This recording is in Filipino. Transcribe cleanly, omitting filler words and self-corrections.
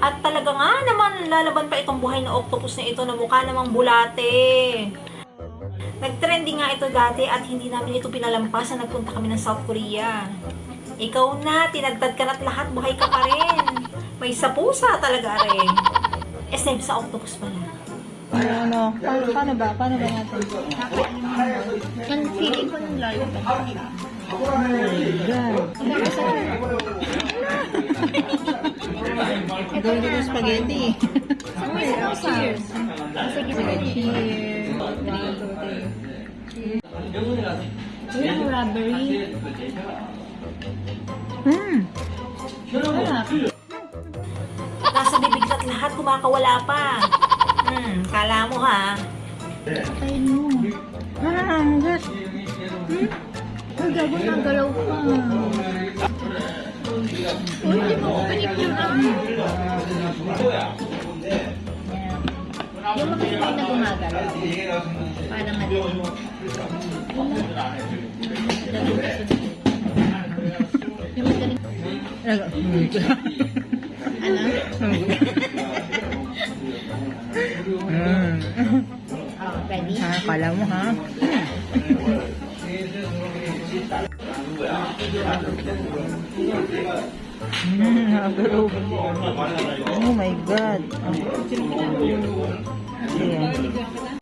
At talaga nga naman, lalaban pa itong buhay na octopus na ito na mukha namang bulate. Nag-trending nga ito dati at hindi namin ito pinalampas na nagpunta kami ng South Korea. Ikaw na, tinagtad ka na't lahat, buhay ka pa rin. May sapusa talaga rin. Save sa octopus pala. Paano ba? Paano ba natin? Ang feeling ko ng lalo ba siya? Oh my God. Gawin ko ng spaghetti. Cheers! Sige, sige. Cheers. Yung rubbery. Sarap. Nasa bibig at lahat, kumakawala pa. Kala mo ha. Kain mo. Ang gas. Ay, gago na galaw pa. Uy, hindi mo ko piniplugan. Yung makikipay na gumagalaw. Para madilim mo. Yung magaling. Ano? Oh, ready? Ha, kala mo ha? Oh my God. Ayan.